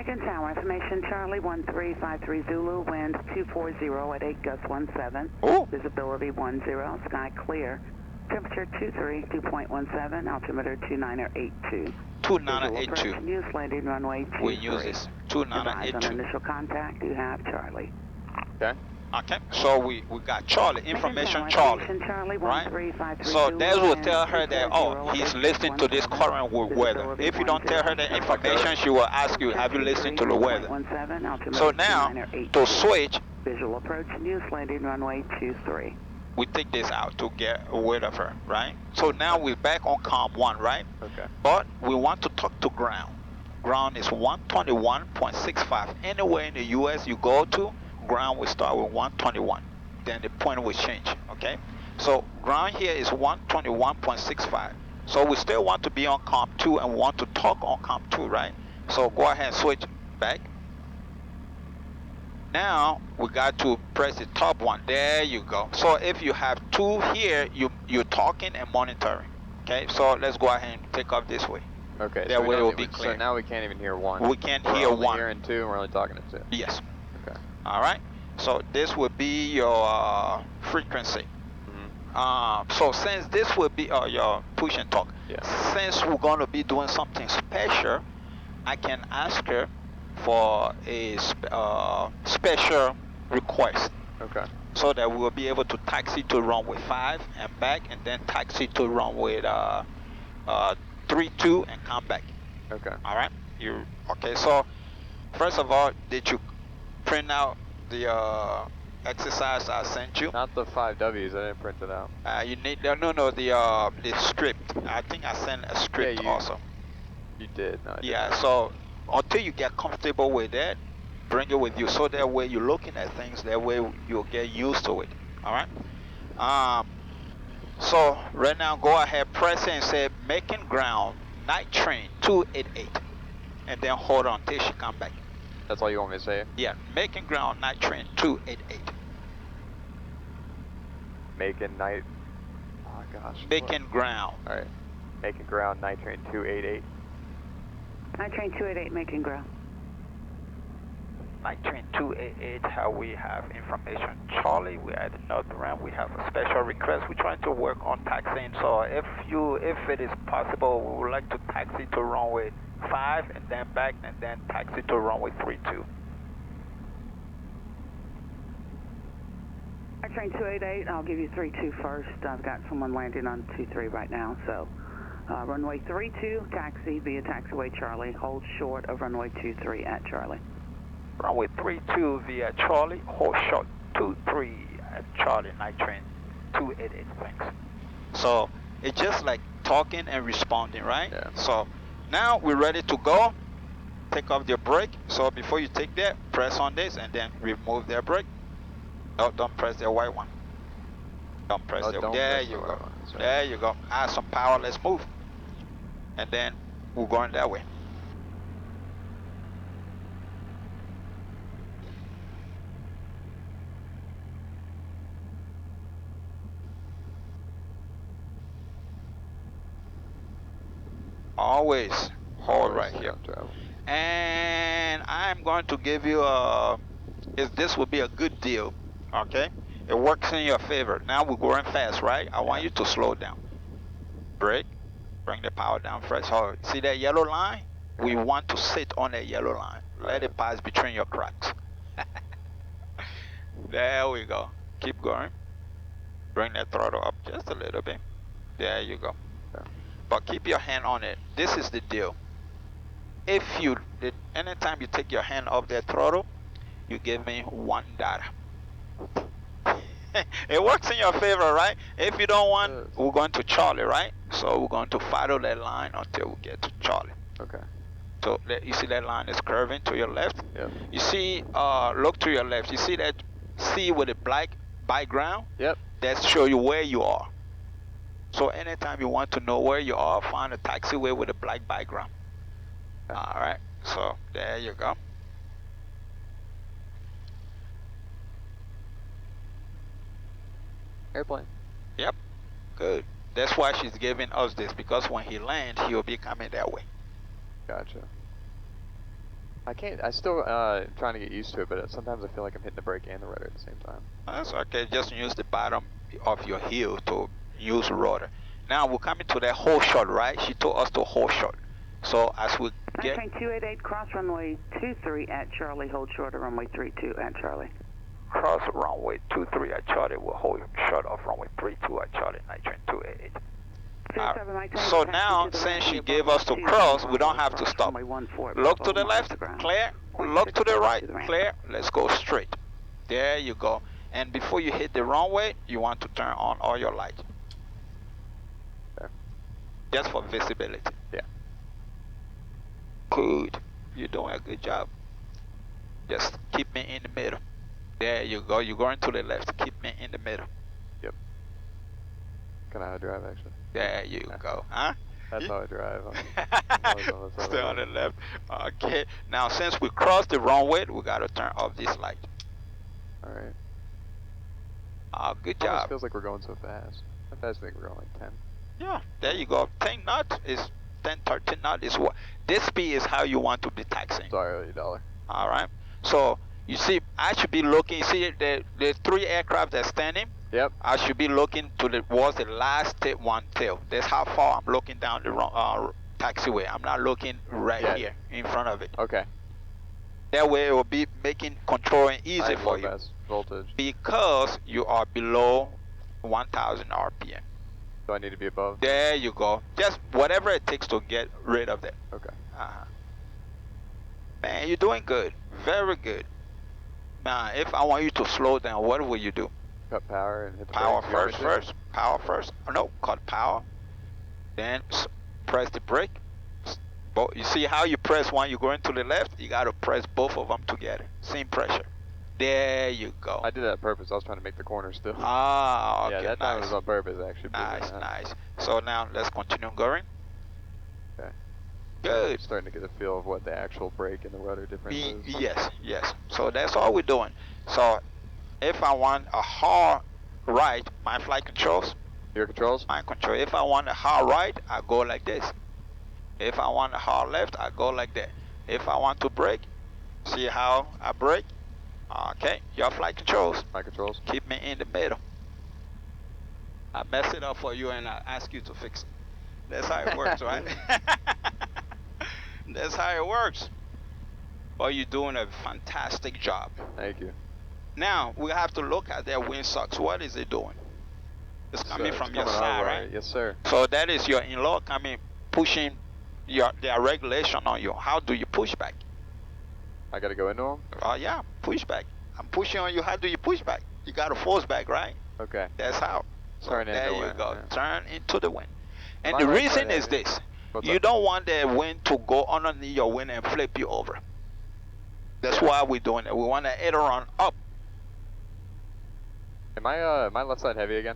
Beacon Tower, information Charlie 1353 Zulu, wind 240 at 8 gust 17. Oh. Visibility 10, sky clear. Temperature 23, 2.17, altimeter 2982. 2982. Use landing runway 23. We use this 2982. On initial contact, you have Charlie. Okay. Okay, so we got Charlie, information Charlie, right? So that will tell her that, oh, he's listening to this current weather. If you don't tell her the information, she will ask you, have you listened to the weather? So now, to switch, visual approach, use landing runway 23. we take this out to get rid of her, right? So now we're back on COM 1, right? Okay. But we want to talk to ground. Ground is 121.65. Anywhere in the US you go to, ground will start with 121. Then the point will change, okay? So ground here is 121.65. So we still want to be on COM 2 and want to talk on COM 2, right? So go ahead and switch back. Now we got to press the top one. There you go. So if you have two here, you're talking and monitoring. Okay, so let's go ahead and take off this way. Okay, that way it will be clear. So now we can't even hear one. We can't we're hear only one. Hearing two, and we're only talking to two. Yes. Okay. All right. So this will be your frequency. So since this will be your push and talk, since we're going to be doing something special, I can ask her for a special request. Okay. So that we will be able to taxi to runway 5 and back, and then taxi to runway 32 and come back. Okay. All right. Okay? So first of all, did you print out the exercise I sent you? Not the 5 W's. I didn't print it out. You need the script. I think I sent a script also. You did. No, So until you get comfortable with that, bring it with you. So that way you're looking at things. That way you'll get used to it. All right. So right now, go ahead, press it and say making ground night train 288, and then hold on till she come back. That's all you want me to say? Yeah, making ground night train 288. Making night. Oh gosh. Making ground. All right. Making ground night train 288. Night train 288 making ground. Night train 288. How we have information, Charlie. We're at another round. We have a special request. We're trying to work on taxiing. So if it is possible, we would like to taxi to runway 5 and then back, and then taxi to runway 32. Night train 288. I'll give you 32 first. I've got someone landing on 23 right now. So runway 32 taxi via taxiway Charlie. Hold short of runway 23 at Charlie. Runway 32 via Charlie, hold short 23 at Charlie, night train 288, thanks. So it's just like talking and responding, right? Yeah. So now we're ready to go. Take off your brake. So before you take that, press on this and then remove their brake. No, don't press the white one. Don't press the, there you go. There you go. Add some power, let's move. And then we're going that way. Always hold right here. And I'm going to give you this will be a good deal, okay? It works in your favor. Now we're going fast, right? I want you to slow down. Brake, bring the power down first. So, see that yellow line? We want to sit on that yellow line. Let it pass between your cracks. There we go. Keep going. Bring that throttle up just a little bit. There you go. But keep your hand on it. This is the deal. Anytime you take your hand off that throttle, you give me $1. It works in your favor, right? If you don't want, we're going to Charlie, right? So we're going to follow that line until we get to Charlie. Okay. So you see that line is curving to your left? Yep. You see, look to your left. You see that C with a black background? Yep. That show you where you are. So anytime you want to know where you are, find a taxiway with a black background. All right, so there you go. Airplane. Yep, good. That's why she's giving us this, because when he lands, he'll be coming that way. Gotcha. I can't. I still trying to get used to it, but sometimes I feel like I'm hitting the brake and the rudder at the same time. That's okay. Just use the bottom of your heel to use rudder. Now we're coming to that whole shot, right? She told us to whole shot. So as we get Train 288, cross runway 23 at Charlie, hold short of runway 32 at Charlie. cross runway 23 at Charlie, we'll hold short of runway 32 at Charlie, night train 288. So now, since she gave us to cross, we don't have to stop. Look to the left, clear. Look to the right, clear. Let's go straight. There you go. And before you hit the runway, you want to turn on all your lights. Okay. Just for visibility. Yeah. Good. You're doing a good job. Just keep me in the middle. There you go. You're going to the left. Keep me in the middle. Yep. Kind of how I drive, actually. There you go. Huh? That's how I drive. Stay on the left. Okay. Now, since we crossed the runway, we got to turn off this light. All right. Good It almost job. feels like we're going so fast. How fast do you think we're going? Like 10? Yeah. There you go. 10 knots is 10, 13 knots is what. This speed is how you want to be taxiing. Sorry, $1. All right. So, you see, I should be looking. See the 3 aircraft that's standing? Yep. I should be looking towards the last one tail. That's how far I'm looking down the taxiway. I'm not looking right here in front of it. Okay. That way it will be making controlling easy for you. Voltage. Because you are below 1000 RPM. So I need to be above? There you go. Just whatever it takes to get rid of that. Okay. Man, you're doing good. Very good. Now, if I want you to slow down, what will you do? Cut power and hit the Power brakes. first. Power first. No, cut power. Then press the brake. But you see how you press one, you're going to the left, you got to press both of them together. Same pressure. There you go. I did that on purpose. I was trying to make the corner still. Ah, okay. Yeah, that time was on purpose, actually. Nice, nice. So now let's continue going. Okay. Good. I'm starting to get a feel of what the actual brake and the rudder difference is. Yes, yes. So that's all we're doing. So if I want a hard right, my flight controls. Your controls? My control. If I want a hard right, I go like this. If I want a hard left, I go like that. If I want to brake, see how I brake? Okay, your flight controls. My controls. Keep me in the middle. I mess it up for you and I ask you to fix it. That's how it works, right? That's how it works. Well, you're doing a fantastic job. Thank you. Now, we have to look at that windsock. What is it doing? It's coming from your side, right? Yes, sir. So that is your in-law coming, pushing their regulation on you. How do you push back? I got to go into them? Yeah, push back. I'm pushing on you. How do you push back? You got to force back, right? Okay. That's how. So Turn there into you wind, go. yeah. Turn into the wind. And My the right reason side is heavy. this. What's You up? don't want the wind to go underneath your wind and flip you over. That's why we're doing it. We want the aileron up. Am my left side heavy again?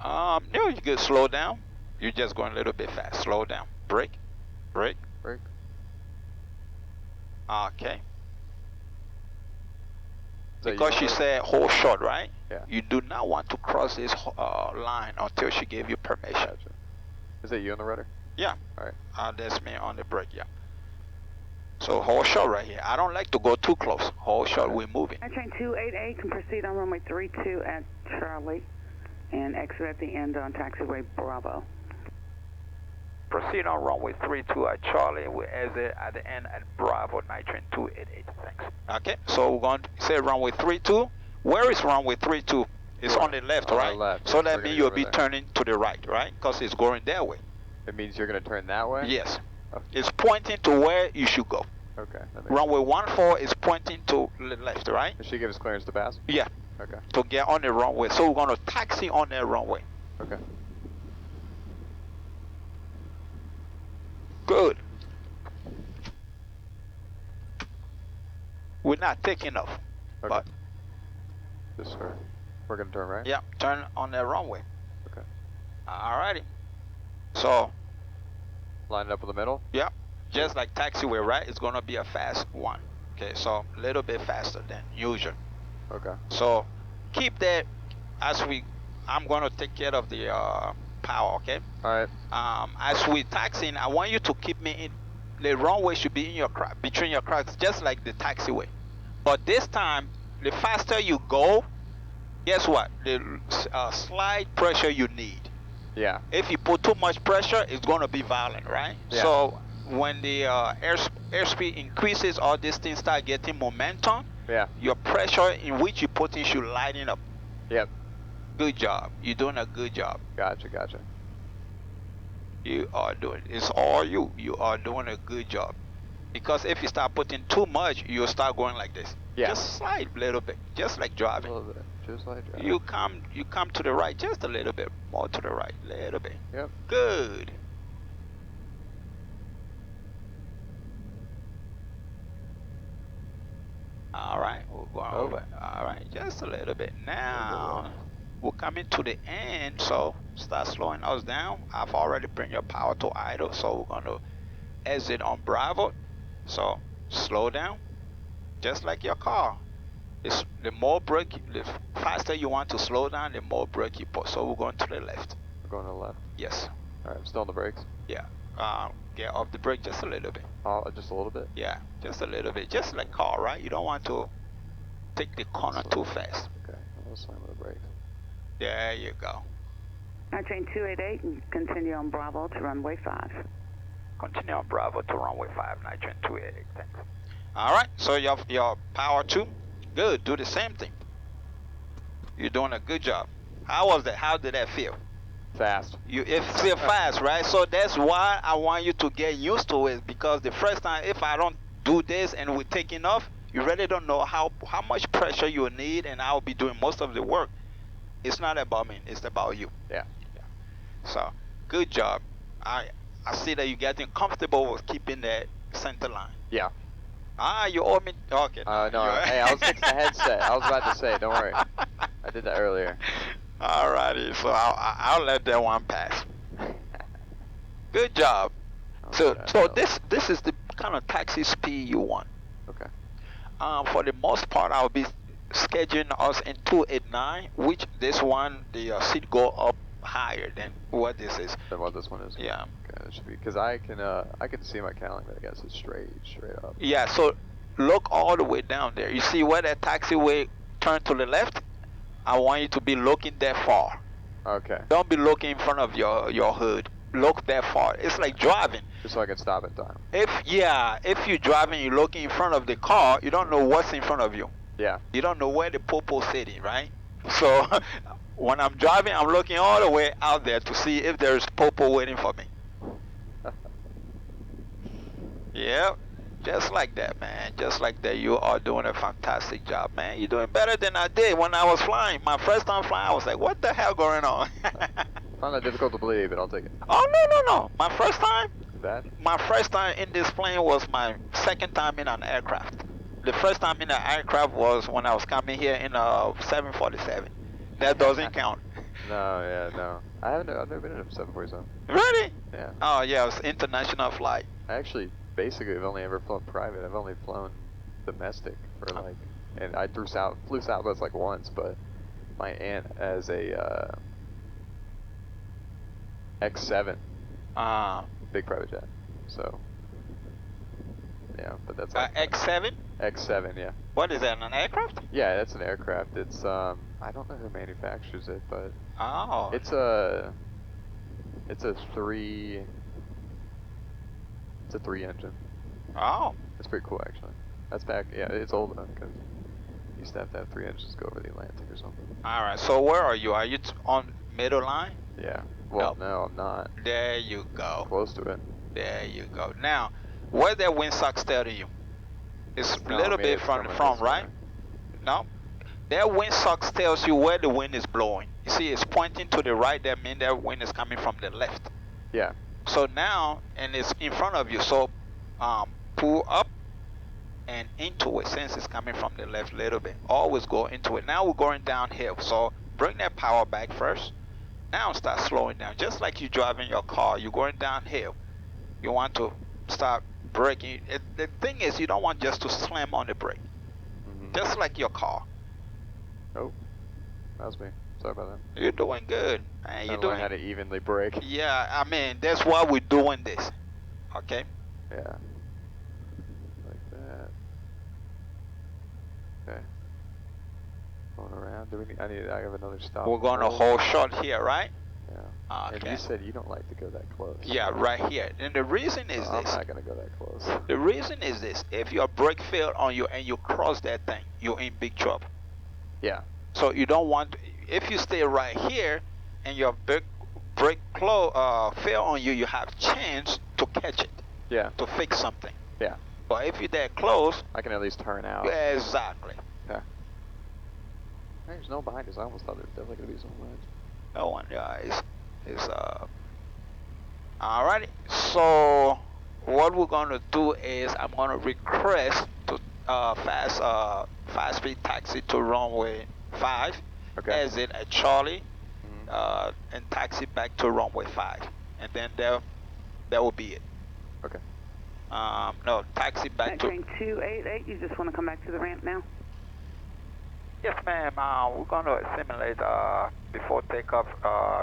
No, you can slow down. You're just going a little bit fast. Slow down. Brake. Brake. Brake. Okay. So Because she said hold short, right? Yeah. You do not want to cross this line until she gave you permission. Gotcha. Is that you on the rudder? Yeah. All right. That's me on the brake, yeah. So hold short right here. I don't like to go too close. Hold short, we're moving. Train 288 can proceed on runway 32 at Charlie and exit at the end on taxiway Bravo. Proceed on runway 32 at Charlie. We exit at the end at Bravo, night train 288. Thanks. Okay, so we're going to say runway 32. Where is runway 32? It's on the left, On the right? left. So that We're means gonna you'll go be over there. turning to the right, right? Because it's going that way. It means you're going to turn that way? Yes. Okay. It's pointing to where you should go. Okay. That makes Runway 14 is pointing to the left, right? Does she give us clearance to pass? Yeah, Okay. to get on the runway. So we're going to taxi on that runway. Okay. Good. We're not taking off. Okay. But Yes, sir. We're going to turn right? yeah, turn on that runway. Okay. Alrighty. So, Line it up in the middle? yeah, just like taxiway, right? It's gonna be a fast one. Okay, so a little bit faster than usual. Okay. So keep that I'm gonna take care of the power, okay? All right. As we taxiing, I want you to keep me in the runway should be in your between your cracks, just like the taxiway. But this time, the faster you go, guess what? The slide pressure you need. Yeah. If you put too much pressure, it's going to be violent, right? Yeah. So when the airspeed increases, all these things start getting momentum. Yeah. Your pressure in which you put in should lighten up. Yep. Good job. You're doing a good job. Gotcha. You are doing. It's all you. You are doing a good job. Because if you start putting too much, you'll start going like this. Yeah. Just slide a little bit, just like A driving. little bit. Just like driving. You come to the right, just a little bit more to the right, a little bit. Yep. Good. All right, we'll go over. All right, just a little bit. Now we're coming to the end, so start slowing us down. I've already bring your power to idle, so we're gonna exit on Bravo. So slow down, just like your car. It's the more brake, the faster you want to slow down, the more brake you put. So we're going to the left. We're going to the left. Yes. All right. I'm still on the brakes. Yeah. Get off the brake just a little bit. Oh, just a little bit. Yeah, just a little bit. Just like car, right? You don't want to take the corner too fast. Okay. I'll slam with the brakes. There you go. Now train 288 and continue on Bravo to runway 5. Continue on Bravo to runway 5, nitrogen 288. Thanks. All right. So your power 2. Good. Do the same thing. You're doing a good job. How was that? How did that feel? Fast. It feel fast, right? So that's why I want you to get used to it, because the first time, if I don't do this and we're taking off, you really don't know how much pressure you need, and I'll be doing most of the work. It's not about me. It's about you. Yeah. So good job. I see that you're getting comfortable with keeping that center line. Yeah. You owe me. Okay. No. Hey, I was fixing the headset. I was about to say, don't worry. I did that earlier. Alrighty, so I'll let that one pass. Good job. So this is the kind of taxi speed you want. Okay. For the most part, I'll be scheduling us in 289, which this one the seat go up higher than what this is. Than what this one is. Yeah. Okay, that should be, because I can see my counting, but I guess it's straight up. Yeah. So look all the way down there. You see where that taxiway turn to the left? I want you to be looking that far. Okay. Don't be looking in front of your hood. Look that far. It's like driving. Just so I can stop in time. If you're driving, you're looking in front of the car, you don't know what's in front of you. Yeah. You don't know where the popo's sitting, right? So when I'm driving, I'm looking all the way out there to see if there's popo waiting for me. Yeah. Just like that, man. Just like that. You are doing a fantastic job, man. You're doing better than I did when I was flying. My first time flying, I was like, what the hell going on? Find that difficult to believe, but I'll take it. Oh, no. My first time? That? My first time in this plane was my second time in an aircraft. The first time in an aircraft was when I was coming here in a 747. That doesn't count. No. I've never been in a 747. Really? Yeah. Oh, yeah, it was international flight. I actually, basically, have only ever flown private. I've only flown domestic for and I flew Southwest like once, but my aunt has a X7, big private jet. So, yeah, but that's like X7? X7, yeah. What is that, an aircraft? Yeah, that's an aircraft. It's I don't know who manufactures it, but it's a 3 engine. Oh. It's pretty cool, actually. That's back, yeah, it's old enough because you used to have 3 engines go over the Atlantic or something. All right, so where are you? Are you on middle line? Yeah. Well, no, I'm not. There you go. Close to it. There you go. Now, what that windsock tell to you? It's a little bit from the front, right? No? That windsock tells you where the wind is blowing. You see, it's pointing to the right. That means that wind is coming from the left. Yeah. So now, and it's in front of you. So pull up and into it since it's coming from the left a little bit. Always go into it. Now we're going downhill. So bring that power back first. Now start slowing down. Just like you're driving your car, you're going downhill. You want to start braking. The thing is, you don't want just to slam on the brake. Mm-hmm. Just like your car. Oh, that was me. Sorry about that. You're doing good. Man, you're doing. Learn how to evenly brake. Yeah, I mean, that's why we're doing this. Okay? Yeah. Okay. Going around. Do we need? I have another stop. We're going to hold short here, right? Yeah. Okay. And you said you don't like to go that close. Yeah, right here. And the reason is I'm this. not gonna go that close. The reason is this. If your brake failed on you and you cross that thing, you're in big trouble. Yeah. So you don't want, if you stay right here and your brake fail on you, you have chance to catch it. Yeah. To fix something. Yeah. But if you're that close, I can at least turn out. Exactly. Yeah. There's no behind us. I almost thought there was definitely gonna be someone behind us. No one, alrighty. So what we're gonna do is I'm gonna request to fast speed taxi to runway 5. Okay. Exit at Charlie, and taxi back to runway 5, and then that will be it. Okay. No, taxi back to. Train 288. You just want to come back to the ramp now? Yes, ma'am. We're going to simulate before takeoff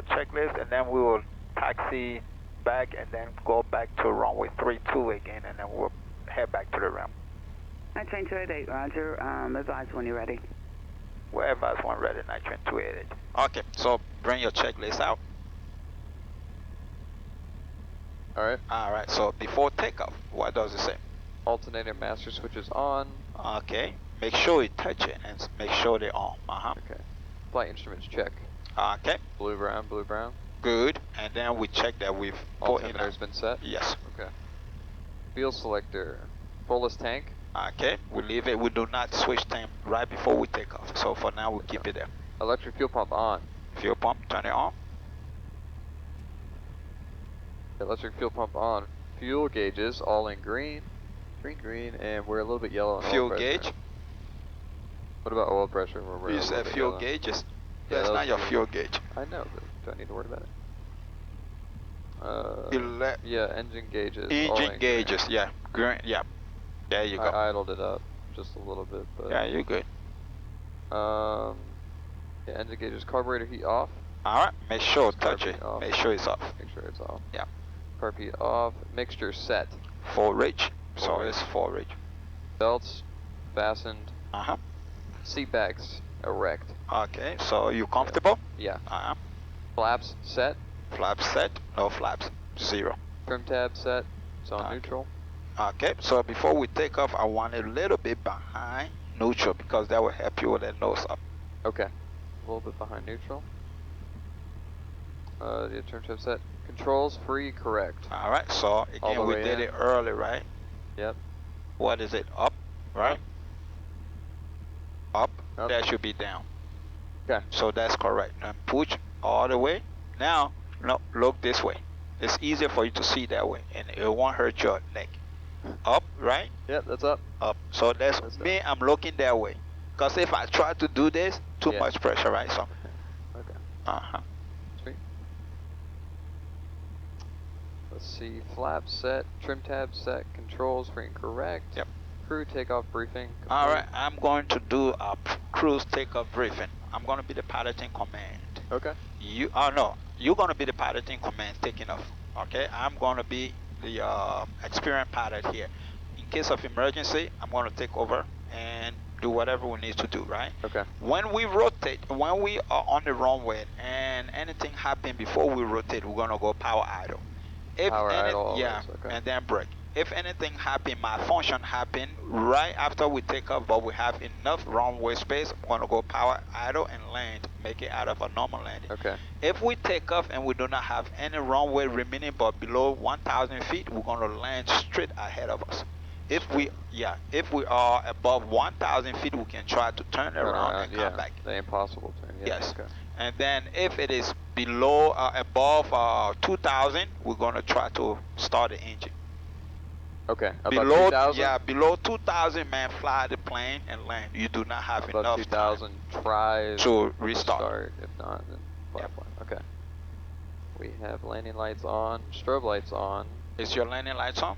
checklist, and then we will taxi back and then go back to runway 32 again, and then we'll head back to the ramp. Night train 288, Roger. Advise when you're ready. We're advised when ready, night train 288. Okay, so bring your checklist out. Alright. Alright, so before takeoff, what does it say? Alternator master switch is on. Okay, make sure you touch it and make sure they're on. Okay. Flight instruments check. Okay. Blue, brown, blue, brown. Good, and then we check that we've Altimeter's been set? Yes. Okay. Fuel selector. Fullest tank. Okay, we leave it. We do not switch tank right before we take off. So for now, we keep it there. Electric fuel pump on. Fuel pump, turn it on. Electric fuel pump on. Fuel gauges all in green. Green, and we're a little bit yellow on Fuel oil pressure. gauge. What about oil pressure? You said fuel gauges. That's not your fuel gauge. I know, but do I need to worry about it? Yeah, engine gauges. Engine gauges, green. Yeah. Green, yeah. There you go. I idled it up just a little bit, but. Yeah, you're good. Yeah, engine gauges, carburetor heat off. Alright, make sure touch it. Make sure it's off. Make sure it's off. Yeah. Carb heat off. Mixture set. Full reach. So it's full reach. Belts fastened. Uh-huh. Seat backs erect. Okay, so you comfortable? Yeah. Uh-huh. Flaps set. Flaps set. No flaps. 0. Trim tab set. It's on neutral. Okay, so before we take off, I want it a little bit behind neutral because that will help you with that nose up. Okay. A little bit behind neutral. The trim tab set. Controls free correct. Alright, so again we did it early, right? Yep. What is it? Up, right? Up. That should be down. Okay. So that's correct. And push all the way. Now, no, look this way. It's easier for you to see that way, and it won't hurt your leg. Up, right? Yep, that's up. Up. So that's me. I'm looking that way. Because if I try to do this, too much pressure, right? So. Okay. Uh-huh. Sweet. Let's see. Flap set. Trim tab set. Controls free and correct. Yep. Crew takeoff briefing. All right. I'm going to do a cruise takeoff briefing. I'm going to be the pilot in command. Okay. No. You're going to be the pilot in command taking off. Okay. I'm going to be the experienced pilot here. In case of emergency, I'm going to take over and do whatever we need to do, right? Okay. When we rotate, when we are on the runway and anything happen before we rotate, we're going to go power idle. Power idle. Yeah, okay. and then brake. If anything happen, malfunction happen right after we take off, but we have enough runway space, I'm going to go power idle and land, make it out of a normal landing. Okay. If we take off and we do not have any runway remaining but below 1,000 feet, we're going to land straight ahead of us. If we are above 1,000 feet, we can try to turn around and come back. The impossible turn. Yeah, yes. Okay. And then if it is below, above 2,000, we're going to try to start the engine. Okay. Below 2,000? Yeah, below 2,000, man, fly the plane and land. You do not have enough 2,000, try to restart. If not, then fly. Okay. We have landing lights on, strobe lights on. Is your landing lights on?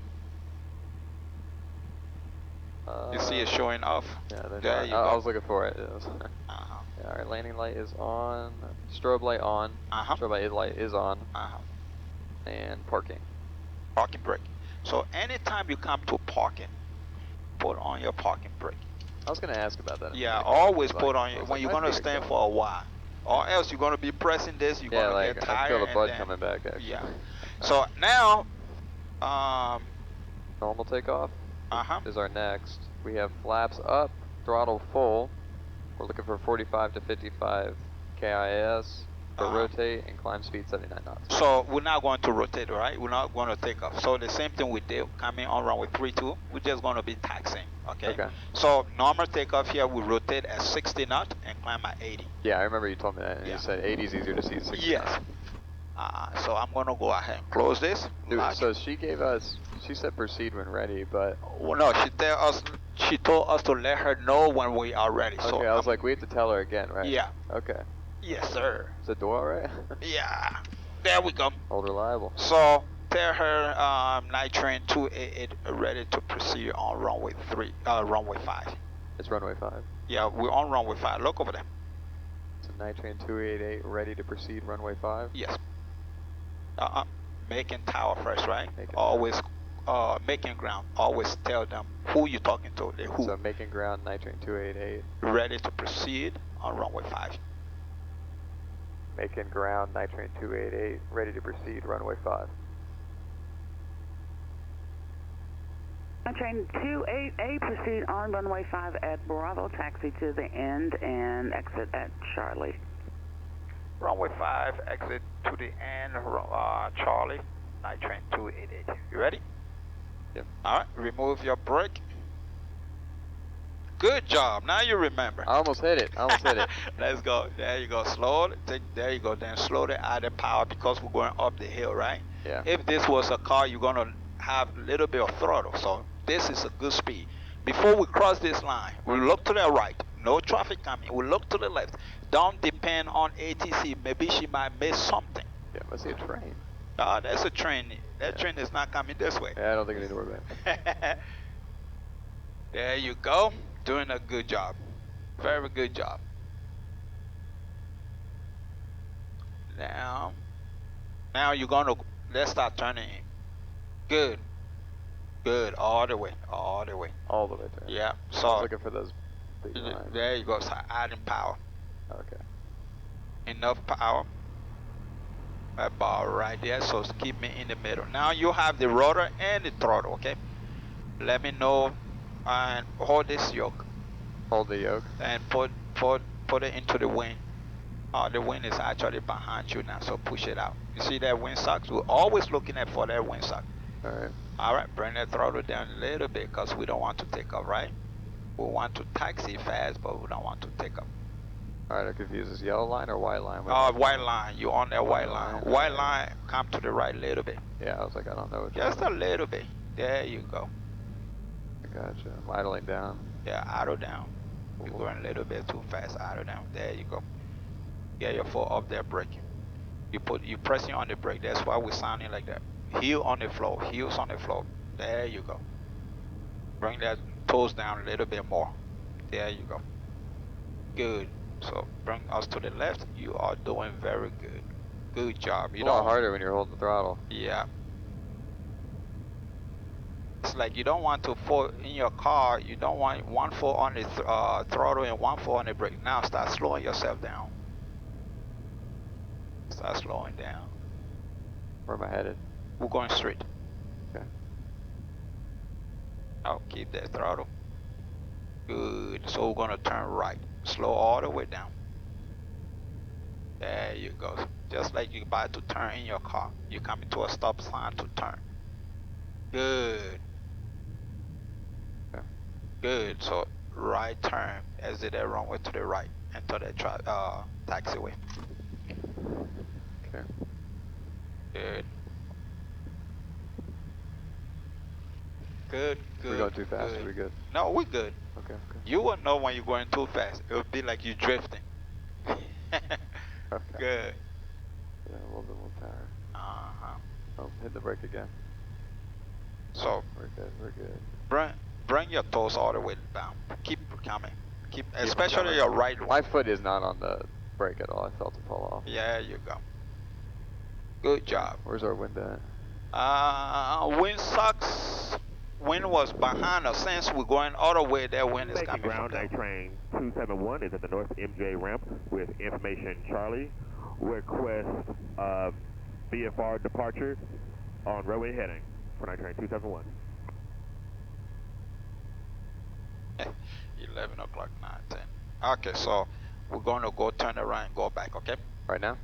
You see it showing off? Yeah, there you go. I was looking for it. Uh-huh. Yeah, alright, landing light is on, strobe light on, strobe light is on, and parking. Parking brake. So anytime you come to parking, put on your parking brake. I was gonna ask about that. Yeah, always Like, put on I you was when like, you're might be gonna a stand gun. for a while, or else you're gonna be pressing this. You're Yeah, gonna like get I feel tired the and bud then coming back. Actually. yeah. So now, Normal takeoff uh-huh. is our next. We have flaps up, throttle full. We're looking for 45 to 55 KIS. For rotate and climb speed 79 knots. So we're not going to rotate, right? We're not going to take off. So the same thing we did coming on runway 32, we're just going to be taxiing, okay? Okay. So normal takeoff here, we rotate at 60 knots and climb at 80. Yeah, I remember you told me that, and Yeah. you said 80 is easier to see than 60 Yes. knots. So I'm going to go ahead and close this. Dude, so she said proceed when ready, but... Well, no, she told us to let her know when we are ready. Okay, So I was like, we have to tell her again, right? Yeah. Okay. Yes, sir. Is the door alright? Yeah. There we go. Hold reliable. So tell her night train 288 ready to proceed on runway 5. It's runway 5. Yeah, we're on runway 5. Look over there. So night train 288 ready to proceed runway 5? Yes. Making tower first, right? Making Always making ground. Always tell them who you're talking to. Who. So making ground night train 288. Ready to proceed on runway 5. Making ground night train 288 ready to proceed runway 5. Train 288, proceed on runway 5 at Bravo, taxi to the end and exit at Charlie. Runway 5, exit to the end, Charlie, night train 288. You ready? Yep. Alright, remove your brake. Good job, now you remember. I almost hit it. Let's go, there you go, slow, there you go, then slowly add the power because we're going up the hill, right? Yeah. If this was a car, you're gonna have a little bit of throttle, so this is a good speed. Before we cross this line, we look to the right, no traffic coming, we look to the left. Don't depend on ATC, maybe she might miss something. Yeah, let's see a train. That's a train, that train is not coming this way. Yeah, I don't think I need to worry about it. There you go, doing a good job, very good job. Now you're gonna, let's start turning in. Good. Good, all the way. All the way there. Yeah, I was so looking for those big lines. there you go, start adding power. Okay. Enough power. About right there, so keep me in the middle. Now you have the rudder and the throttle, okay? Let me know and hold this yoke. Hold the yoke. And put it into the wind. The wind is actually behind you now, so push it out. You see that windsock? We're always looking for that windsock. Alright. Alright, bring that throttle down a little bit because we don't want to take off, right? We want to taxi fast, but we don't want to take off. Alright, I'm confused. Is yellow line or white line? White line. You're on that white line. White line, come to the right a little bit. Yeah, I was like, I don't know. Just a little bit. There you go. I gotcha. I'm idling down. Yeah, idle down. You're going a little bit too fast. Idle down. There you go. Get your foot up there braking. You pressing on the brake. That's why we're sounding like that. Heel on the floor. Heels on the floor. There you go. Bring that toes down a little bit more. There you go. Good. So bring us to the left. You are doing very good. Good job. You know harder when you're holding the throttle. Yeah. It's like you don't want to fall in your car. You don't want one foot on the throttle and one foot on the brake. Now start slowing yourself down. Start slowing down. Where am I headed? We're going straight. Okay. I'll keep that throttle. Good. So we're gonna turn right. Slow all the way down. There you go. Just like you're about to turn in your car. You're coming to a stop sign to turn. Good. Okay. Good. So right turn. Exit that runway to the right. Enter that taxiway. Okay. Good. Good. Good. We're going too fast. Good. Are we good? No, we're good. Okay. You won't know when you're going too fast. It would be like you're drifting. Okay. Good. Yeah, a little bit more power. Uh-huh. Oh, hit the brake again. So We're good. bring your toes all the way down. Keep coming. Especially your right one. My foot is not on the brake at all. I felt it fall off. Yeah, you go. Good job. Where's our wind at? Wind sucks wind was behind us. Since we're going all the way, that wind is Making coming ground, from night there. train 271 is at the North MJ ramp with information Charlie. Request VFR departure on runway heading for night train 271. 11 o'clock, 9, 10. Okay, so we're going to go turn around and go back, okay? Right now?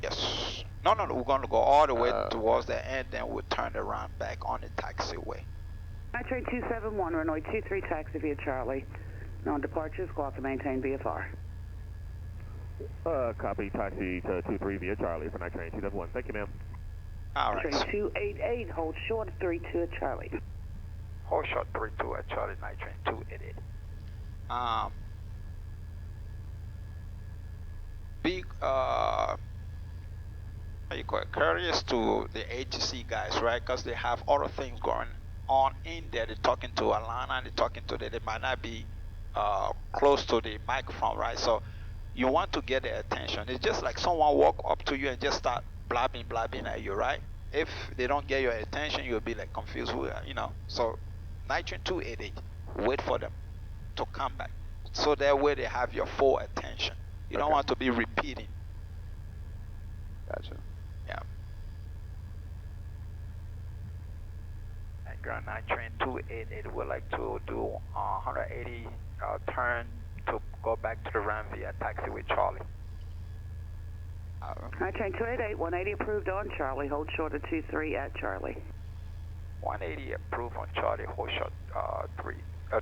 Yes. No, we're going to go all the way towards the end, then we'll turn around back on the taxiway. Night train 271, runway 23, taxi via Charlie. On departure, squawk to maintain VFR. Copy, taxi to 23 via Charlie for night train 271. Thank you, ma'am. All right. Train 288, hold short of 32 at Charlie. Hold short 32 at Charlie, night train 288. Be how you call it, courteous to the ATC guys, right? Because they have other things going on in there. They're talking to Alana, they're talking to they might not be close to the microphone, right? So you want to get their attention. It's just like someone walk up to you and just start blabbing at you, right? If they don't get your attention, you'll be like confused, you know. So night train 288, wait for them to come back, so that way they have your full attention. You don't want to be repeating. Gotcha. Yeah. And ground night train 288 would like to do 180 turn to go back to the ramp via taxiway Charlie. Night train 288, 180 approved on Charlie, hold short of 23 at Charlie. 180 approved on Charlie, hold short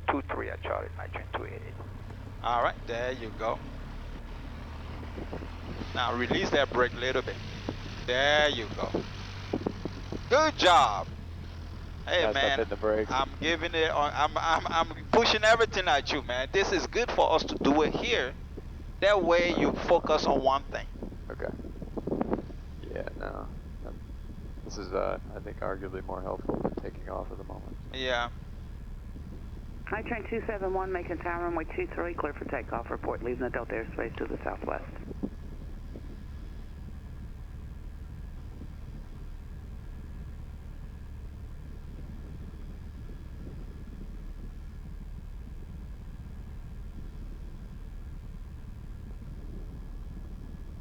23 at Charlie, night train 288. All right, there you go. Now release that brake a little bit. There you go. Good job. Hey That's man, not the brakes. I'm giving it. I'm pushing everything at you, man. This is good for us to do it here. That way you focus on one thing. Okay. Yeah, no. This is, I think, arguably more helpful than taking off at the moment. Yeah. Night train 271, making town runway 23, clear for takeoff. Report leaving the Delta airspace to the southwest.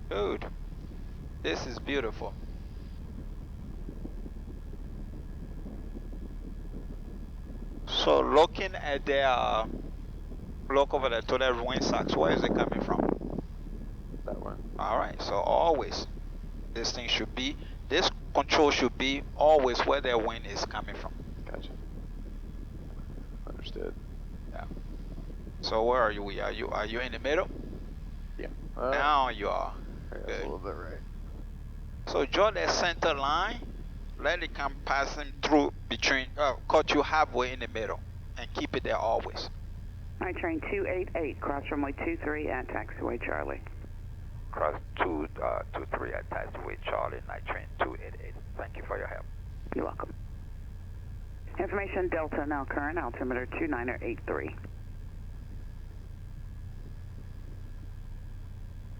Dude, this is beautiful. So looking at the look over there to that wind socks, where is it coming from? That one. All right, so always this thing should be, this control should be always where the wind is coming from. Gotcha. Understood. Yeah. So where are you? Are you in the middle? Yeah. Now you are. That's Good. a little bit right. So draw that center line, let it come passing through between, cut you halfway in the middle, and keep it there always. Night train 288, cross runway 23 at taxiway Charlie. Cross 23 at taxiway Charlie, night train 288. Thank you for your help. You're welcome. Information Delta now current, altimeter 2983.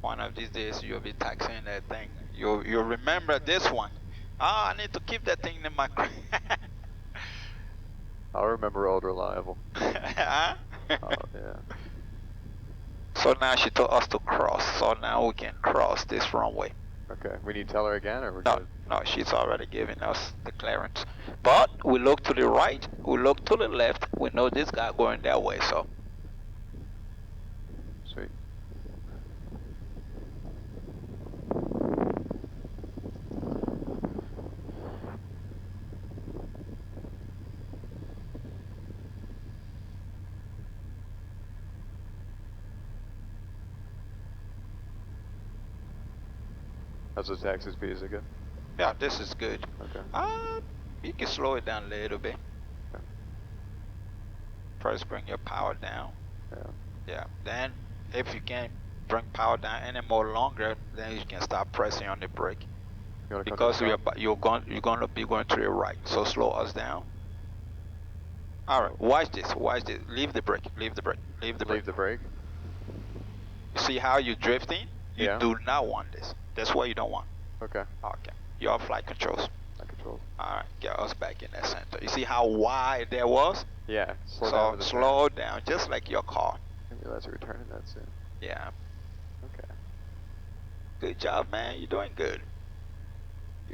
One of these days you'll be taxiing that thing. You'll remember this one. I need to keep that thing in my I'll remember Old Reliable. Huh? Oh, yeah. So now she told us to cross, so now we can cross this runway. Okay. We need to tell her again, or we're No, good? no, she's already giving us the clearance. But we look to the right, we look to the left, we know this guy going that way, so. Sweet. How's the taxi speed? Is it good? Yeah, this is good. Okay. You can slow it down a little bit. Okay. First bring your power down. Yeah. Yeah, then if you can't bring power down any more longer, then you can start pressing on the brake. You wanna come to Because the front? you're going to be going to the right, so slow us down. All right, watch this. Leave the brake. Leave the brake. Leave the brake. You see how you're drifting? You Yeah. do not want this. That's what you don't want. Okay. Okay. You're flight controls. I control. controls. Alright, get us back in that center. You see how wide there was? Yeah, slow down So to the slow down, just like your car. I didn't realize we were turning that soon. Yeah. Okay. Good job, man. You're doing good.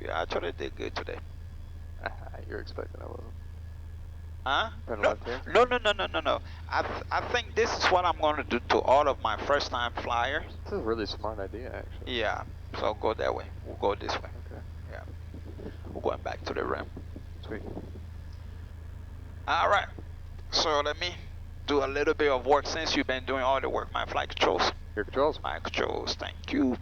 You actually did good today. You're expecting I wasn't. Huh? Turn No, left here? no. I think this is what I'm going to do to all of my first-time flyers. This is a really smart idea, actually. Yeah. So go that way. We'll go this way. Okay. Yeah. We're going back to the rim. Sweet. All right. So let me do a little bit of work since you've been doing all the work. My flight controls. Your controls. My controls. Thank you.